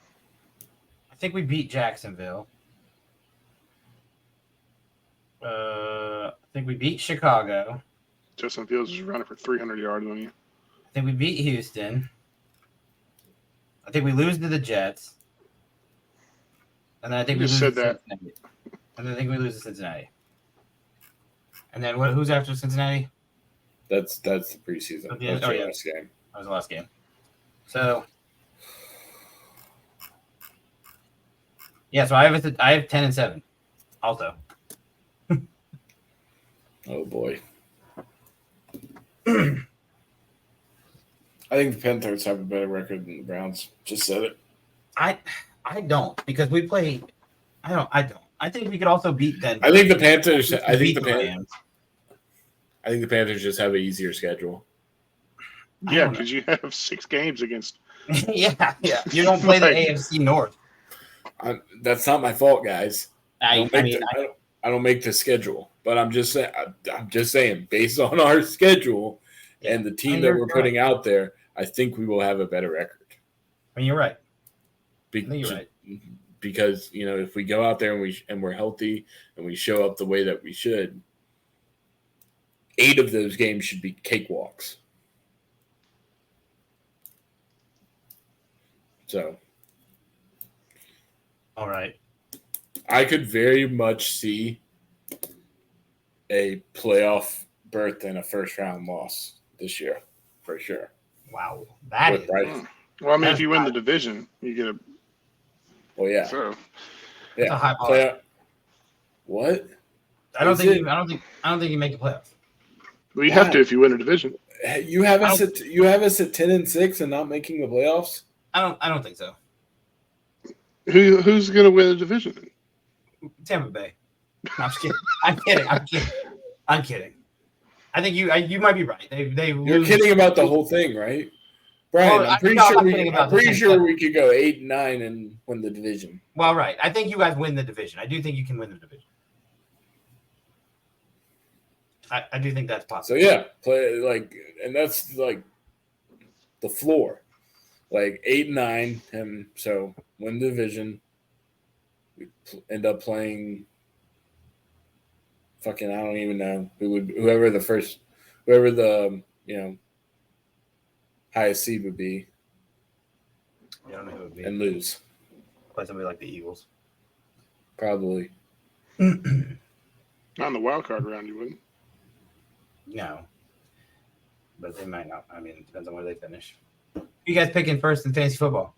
Jacksonville. I think we beat Chicago. Justin Fields is running for 300 yards on you. I think we beat Houston. I think we lose to the Jets. And then I think You we lose just to said that. Cincinnati. And then I think we lose to Cincinnati. And then who's after Cincinnati? That's the preseason. Oh, yeah. That's Oh, your yeah. last game. That was the last game. So yeah, so I have 10-7 also. Oh boy. I think the Panthers have a better record than the Browns. Just said it. I don't because we play. I don't. I think we could also beat Denver. I think the Panthers. I Beat think the Rams. Panthers just have an easier schedule. I Yeah, don't know. because you have 6 games against. yeah. You don't play the Like- AFC North. That's not my fault, guys. I don't make the schedule, but I'm just saying, based on our schedule and the team that you're we're putting out there, I think we will have a better record. mean, you're right. Be- I think you're right. Because if we go out there and we're healthy and we show up the way that we should, 8 of those games should be cakewalks. So All right. I could very much see a playoff berth and a first round loss this year, for sure. Wow. That With is Bryce. Well, I mean, That's if you win high. the division, you get a. Well, yeah, So yeah. a high bar. Playoff. What? I don't Is think it- you, I don't think you make the playoffs. well, you have to if you win a division. You have us at 10-6 and not making the playoffs? I don't think so. Who's going to win the division? Tampa Bay. No, I'm just kidding. I'm kidding. I think you might be right. They You're lose. kidding about the whole thing, right? Brian, Well, I'm pretty no, I'm sure not we kidding about I'm the pretty thing, sure but- we could go 8-9 and win the division. Well, right. I think you guys win the division. I do think you can win the division. I do think that's So possible. yeah, play and that's like the floor, 8-9, and so win the division. We end up playing. Fucking, I don't even know whoever the highest seed would be, I don't know who it would be. and lose Play somebody like the Eagles. probably. Not in the wild card round, you wouldn't. No. But they might not. I mean, it depends on where they finish. Who you guys picking first in fantasy football?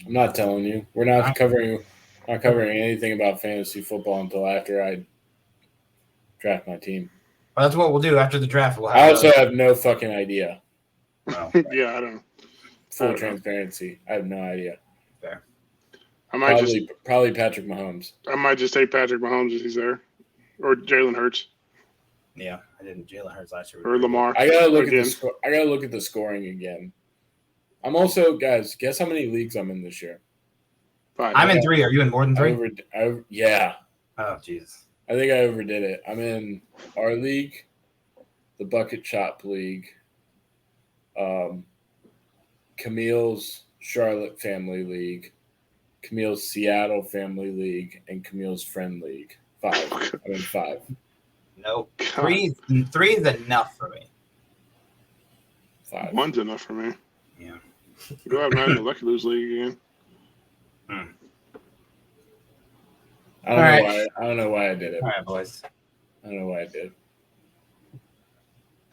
I'm not telling you. We're not covering anything about fantasy football until after I draft my team. Well, that's what we'll do after the draft. We'll have I also have no fucking idea. well, Yeah, I don't. Full I don't know. transparency. I have no idea. I might Probably Patrick Mahomes. just take Patrick Mahomes if he's there, or Jalen Hurts, yeah, I didn't. Jalen Hurts last year. or Lamar. I gotta look again. at the I gotta look at the scoring again. I'm also, guys. Guess how many leagues I'm in this year? 5. I'm in 3. Are you in more than 3? Yeah, Oh, Jesus. I think I overdid it. I'm in our league, the Bucket Shop League, Camille's Charlotte Family League, Camille's Seattle Family League, and Camille's Friend League. 5. I'm in 5. Nope. God. Three is enough for me. 5. One's enough for me. Yeah. Go out and ride in the Lucky Lose League again. I don't know why I did it. All right, boys. I don't know why I did.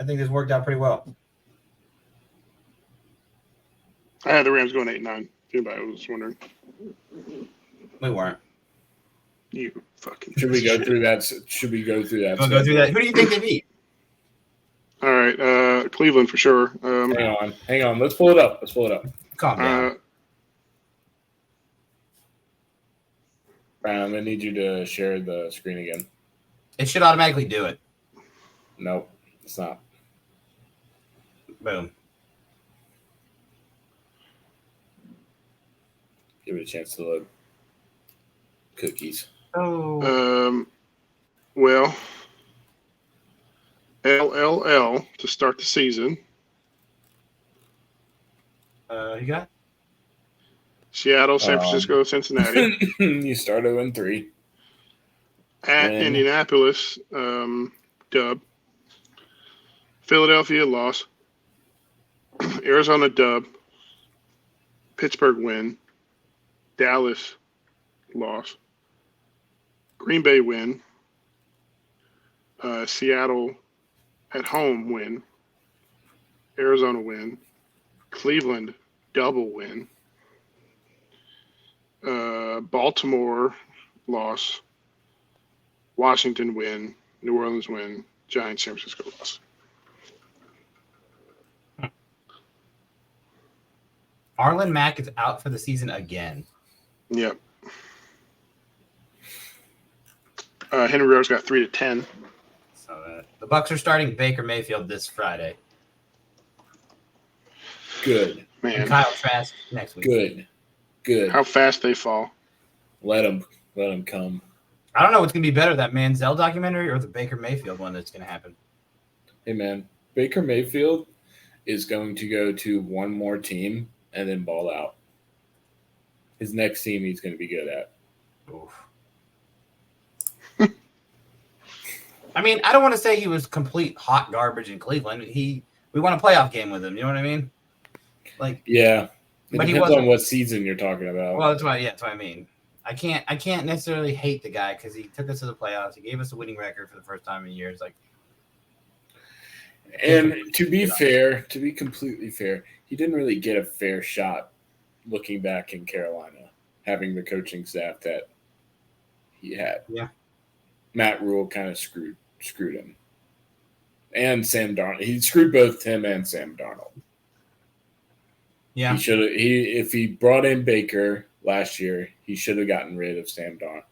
I think this worked out pretty well. I had the Rams going 8-9. If anybody was wondering. We weren't. You fucking. Should we go shit. through that? Should we go through that? We'll go through that. Who do you think they beat? All right, Cleveland for sure. Hang on. Let's pull it up. Calm down. Brian, I'm gonna need you to share the screen again. It should automatically do it. Nope, it's not. Boom. Give it a chance to load. Cookies. Oh. Well, LLL to start the season. You got? Seattle, San Francisco, Cincinnati. You start 0-3. At And- Indianapolis, dub. Philadelphia, loss. Arizona, dub. Pittsburgh, win. Dallas, loss. Green Bay, win. Seattle, at home, win. Arizona, win. Cleveland, double win. Baltimore, loss. Washington, win. New Orleans, win. Giants, San Francisco, loss. Arlen Mack is out for the season again. Yep. Henry Rose got 3-10. So the Bucs are starting Baker Mayfield this Friday. Good. And Man, Kyle Trask next week. Good. how fast they fall. Let him come. I don't know what's going to be better, that Manziel documentary or the Baker Mayfield one that's going to happen. Hey man, Baker Mayfield is going to go to one more team and then ball out. His next team he's going to be good at. Oof. I mean, I don't want to say he was complete hot garbage in Cleveland. We won a playoff game with him. You know what I mean? Like, Yeah. It But he depends wasn't- on what season you're talking about. well, that's what I mean. I can't necessarily hate the guy because he took us to the playoffs. He gave us a winning record for the first time in years. Like, And to be fair, to be completely fair, he didn't really get a fair shot looking back in Carolina, having the coaching staff that he had. Yeah. Matt Rule kind of screwed him. And Sam Darnold. He screwed both him and Sam Darnold. yeah, If he brought in Baker last year, he should have gotten rid of Sam Darnold.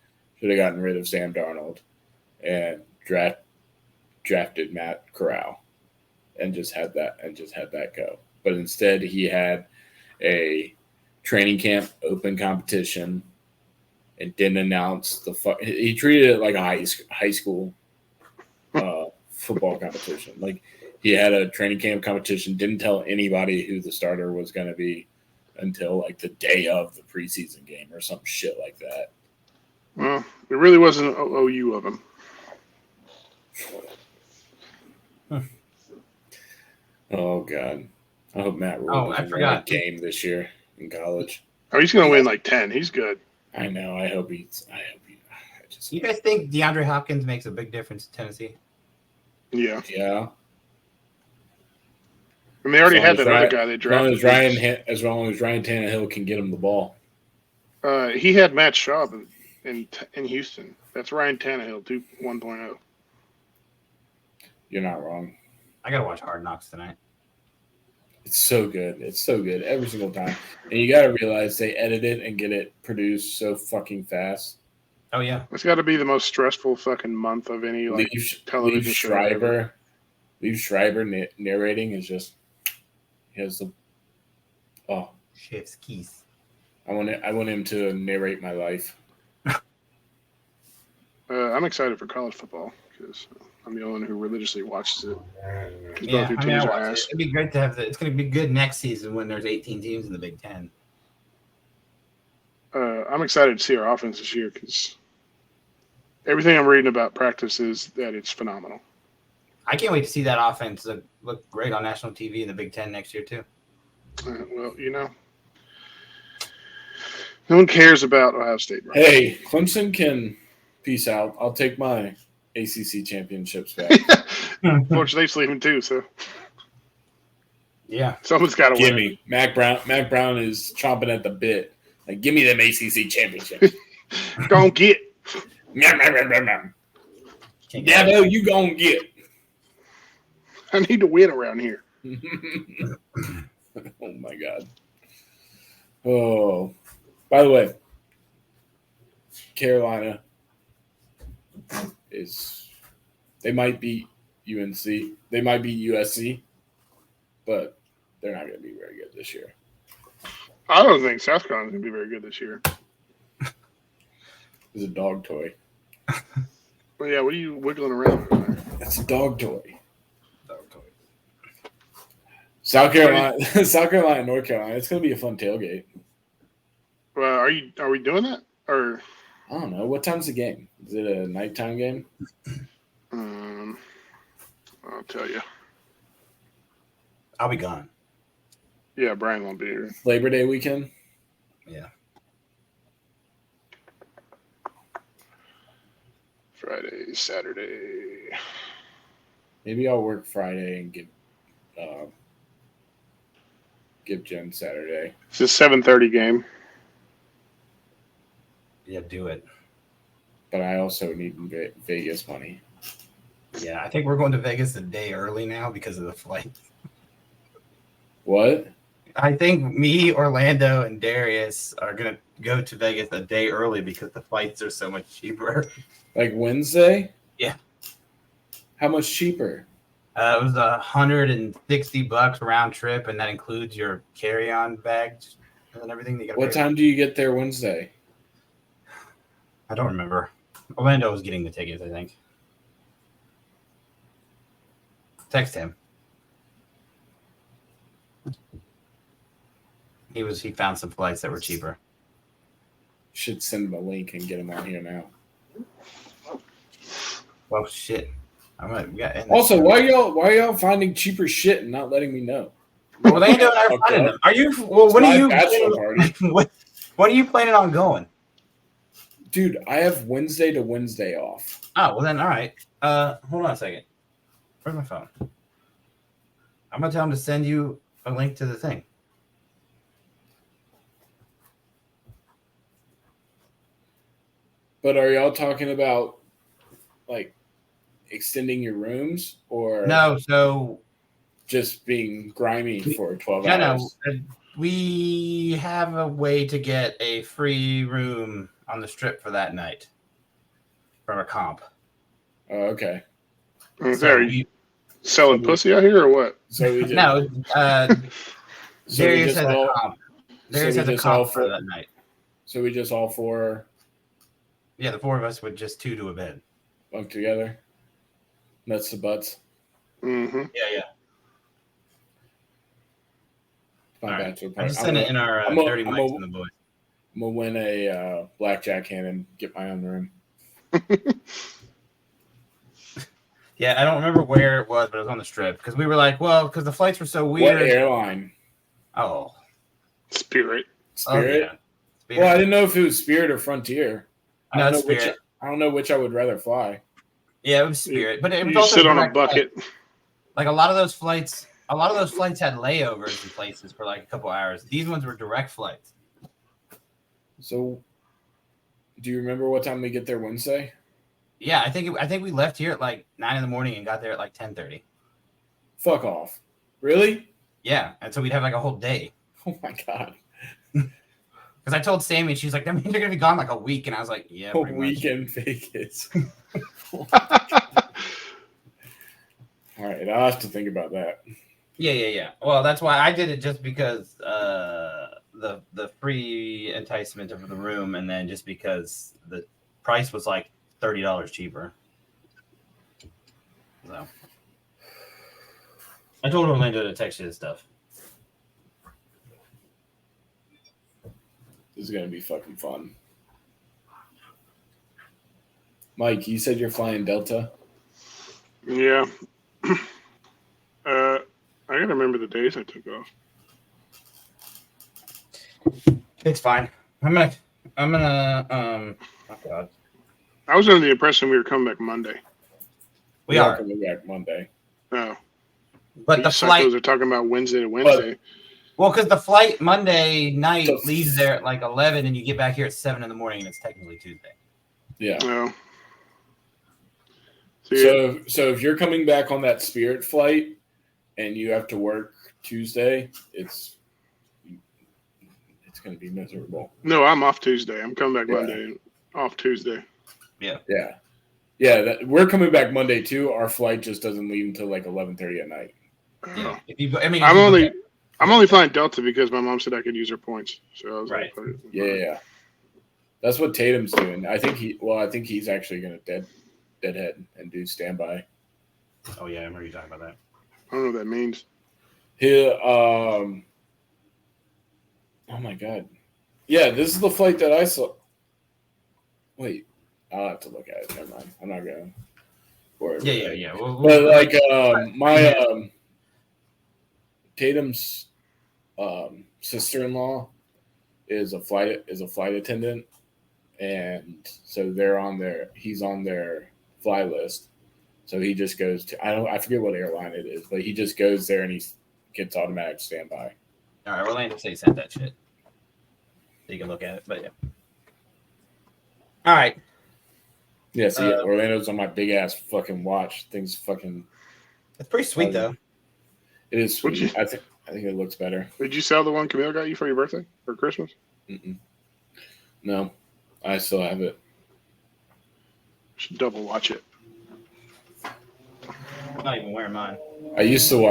And drafted Matt Corral and just had that go. But instead he had a training camp open competition and didn't announce he treated it like a high school football competition. Like he had a training camp competition, didn't tell anybody who the starter was going to be until like the day of the preseason game or some shit like that. Well, it really wasn't an OU of him. Oh God, I hope Matt Rule Oh, I doesn't win forgot. a game this year in college. Oh, he's going to win like 10. He's good. I know. I hope he. you guys think DeAndre Hopkins makes a big difference in Tennessee? Yeah. Yeah. And they already As long had that as other Ryan- guy they drafted. As long as Ryan Tannehill can get him the ball. He had Matt Schaub in Houston. That's Ryan Tannehill 1.0. You're not wrong. I gotta watch Hard Knocks tonight. It's so good. It's so good every single time. And you got to realize they edit it and get it produced so fucking fast. Oh yeah, It's got to be the most stressful fucking month of any like television Liev show ever. Schreiber narrating is just he has the Chef's keys. I want him to narrate my life. I'm excited for college football because I'm the only one who religiously watches it. 'Cause Yeah, both your I mean, teams I are watch it. ass. It'd be great to have it's going to be good next season when there's 18 teams in the Big Ten. I'm I'm excited to see our offense this year because everything I'm reading about practice is that it's phenomenal. I can't wait to see that offense look great on national TV in the Big Ten next year too. Well, no one cares about Ohio State. Right? Hey, Clemson can peace out. I'll take my ACC championships back. Florida State's leaving too, so Yeah. someone's got to win. Gimme. Mac Brown is chomping at the bit. Like, give me them ACC championships. Don't get. Meow, meow, meow, meow, meow. Can't get Dabo, you gonna get. I need to win around here. Oh my god. Oh, by the way, Carolina they might beat UNC. They might beat USC, but they're not going to be very good this year. I don't think South Carolina's going to be very good this year. It's a dog toy. Well, yeah, what are you wiggling around over there? That's a dog toy. South Carolina, North Carolina. It's going to be a fun tailgate. Well, are we doing that? Or I don't know. What time's the game? Is it a nighttime game? I'll tell you. I'll be gone. Yeah, Brian won't be here. Labor Day weekend? Yeah. Friday, Saturday. Maybe I'll work Friday and give Jen Saturday. It's a 7:30 game. Yeah, do it. But I also need Vegas money. Yeah, I think we're going to Vegas a day early now because of the flight. What? I think me, Orlando, and Darius are going to go to Vegas a day early because the flights are so much cheaper. Like Wednesday? Yeah. How much cheaper? It was $160 round trip, and that includes your carry-on bags and everything. That you gotta What pay. time do you get there Wednesday? I don't remember. Orlando was getting the tickets, I think. Text him. He found some flights that were cheaper. Should send him a link and get him on here now. Well, shit. Also, why are y'all finding cheaper shit and not letting me know? Orlando and I are finding them. Are you? Well, when It's are you? my bachelor party. When are you planning on going? Dude, I have Wednesday to Wednesday off. Oh, well then, all right. Hold on a second. Where's my phone? I'm gonna tell him to send you a link to the thing. But are y'all talking about like extending your rooms or No, so just being grimy for 12 yeah, hours? no, we have a way to get a free room on the strip for that night from a comp. Oh, okay. Are you selling pussy out here or what? So we just, No, so we Darius just has all, a comp. so Darius we has a just all comp for four, that night. so we just all four Yeah, the four of us would just two to a bed. bunk together. Nuts to butts. Mm-hmm. Yeah. My All right. bachelor I party. just sent it in our I'm a- dirty I'm mics a- in the boys. I'm gonna win a blackjack hand and get my own room. Yeah, I don't remember where it was, but it was on the strip because we were like, well, because the flights were so What weird. airline? Oh, Spirit. Spirit? yeah. Spirit. Well, I didn't know if it was Spirit or Frontier. No, I don't it's know Spirit. I don't know which I would rather fly. Yeah, it was Spirit, but it was You also sit on a direct flight. bucket. Like a lot of those flights had layovers in places for like a couple hours. These ones were direct flights. So, do you remember what time we get there Wednesday? Yeah, I think we left here at like 9 a.m. and got there at like 10:30. Fuck off. Really? Yeah, and so we'd have like a whole day. Oh my god. Because I told Sammy, and she's like, "That means you're gonna be gone like a week," and I was like, "Yeah, A pretty week much." in Vegas. All right, I'll have to think about that. Yeah. Well, that's why I did it, just because the free enticement of the room, and then just because the price was like $30 cheaper. So I told Orlando to text you this stuff. This is gonna be fucking fun. Mike, you said you're flying Delta. Yeah. I gotta remember the days I took off. It's fine. I'm gonna. Oh God. I was under the impression we were coming back Monday. We are, coming back Monday. No. but the flight. Are talking about Wednesday to Wednesday. Well, because the flight Monday night So- leaves there at like 11, and you get back here at 7 in the morning, and it's technically Tuesday. Yeah. No. So, So if you're coming back on that Spirit flight and you have to work Tuesday, it's going to be miserable. no, I'm off Tuesday. I'm coming back Yeah. Monday and off Tuesday. Yeah. We're coming back Monday too. Our flight just doesn't leave until like 11:30 at night. Yeah. Oh. If you, I mean, I'm if you only look I'm only flying Delta because my mom said I could use her points. So I was Right. like, Yeah. That's what Tatum's doing. I think he's actually going to deadhead and do standby. at- oh yeah, I remember you talking about that. I don't know what that means. Oh my God. Yeah, this is the flight that I saw. Wait, I'll have to look at it. Never mind. I'm not going to. Yeah. But like my Tatum's sister-in-law is a flight attendant, and so he's on their fly list. So he just goes to I forget what airline it is, but he just goes there and he gets automatic standby. All right, Orlando State sent that shit, so you can look at it. But yeah. All right. Yeah, see, Orlando's on my big ass fucking watch. Things fucking. It's pretty sweet though. It is What'd sweet. you- I think it looks better. Did you sell the one Camille got you for your birthday or Christmas? Mm-mm. No, I still have it. Should double watch it. I'm not even wearing mine. I used to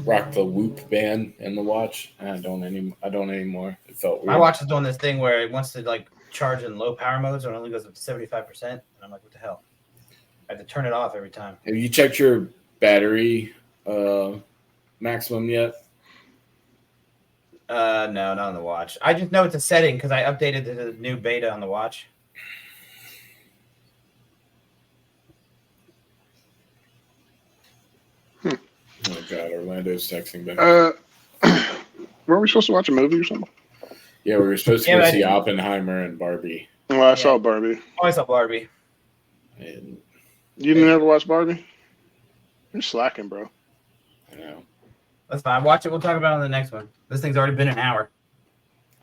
rock the Whoop band in the watch, and I don't anymore. It felt weird. My watch is doing this thing where it wants to like charge in low power modes, and it only goes up to 75%. And I'm like, what the hell? I have to turn it off every time. Have you checked your battery maximum yet? No, not on the watch. I just know it's a setting because I updated the new beta on the watch. Oh God, Orlando's texting back. Weren't we supposed to watch a movie or something? Yeah, we were supposed to Yeah, go but I see didn't- Oppenheimer and Barbie. Well, I saw Barbie. Oh, I saw Barbie. And You didn't ever watch Barbie? You're slacking, bro. I know. That's fine. Watch it. We'll talk about it on the next one. This thing's already been an hour.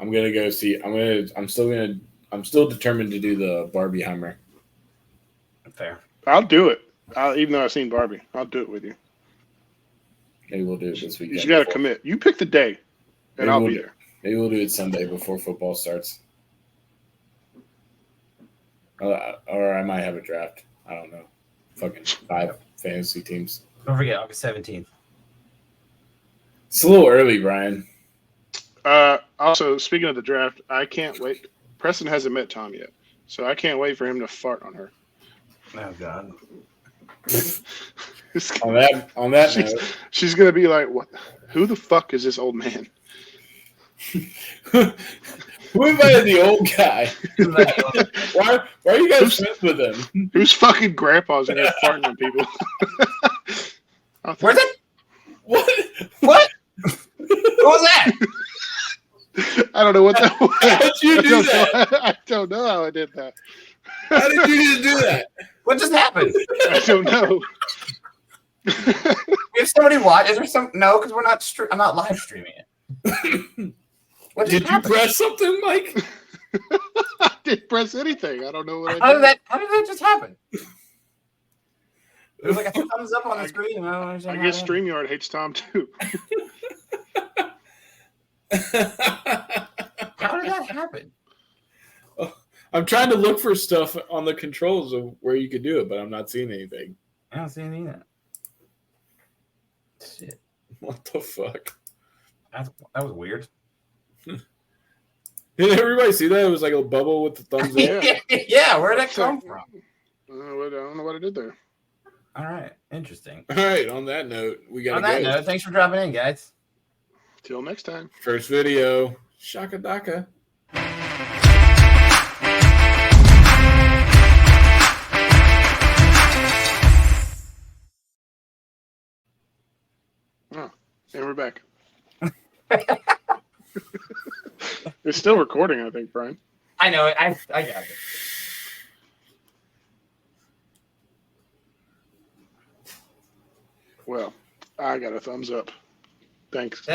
I'm gonna go see. I'm still determined to do the Barbieheimer. Fair. I'll do it. Even though I've seen Barbie, I'll do it with you. Maybe we'll do it this You weekend. just got to before- commit. You pick the day, and Maybe I'll we'll be do- there. Maybe we'll do it Sunday before football starts. Or I might have a draft. I don't know. Fucking 5 fantasy teams. Don't forget August 17th. It's a little early, Brian. Also, speaking of the draft, I can't wait. Preston hasn't met Tom yet, so I can't wait for him to fart on her. Oh God. On that note, She's gonna be like, "What? Who the fuck is this old man?" who invited the old guy? Why are you guys friends with him? Whose fucking grandpa's in here farting on people? Where's it? What? What? What was that? I don't know what that was. How did you do that? I don't know how I did that. How did you just do that? What just happened? I don't know. If somebody watch, is there some? No, because we're not. I'm not live streaming it. What just Did you happened? press something, Mike? I didn't press anything. I don't know what How I did did. that just happen? There was like a thumbs up on the screen. And I don't I understand how guess that- StreamYard hates Tom too. How did that happen? I'm trying to look for stuff on the controls of where you could do it, but I'm not seeing anything. I don't see anything either. Shit, What the fuck? that was weird. Did everybody see that? It was like a bubble with the thumbs up. Yeah. Yeah, where'd that come from? I don't know what I did there. All right, interesting. All right, on that note, we got On to that go. note, thanks for dropping in, guys. Till next time. First video. Shaka Daka. we're back. It's still recording, I think, Brian. I know it. I got it. Well, I got a thumbs up. Thanks.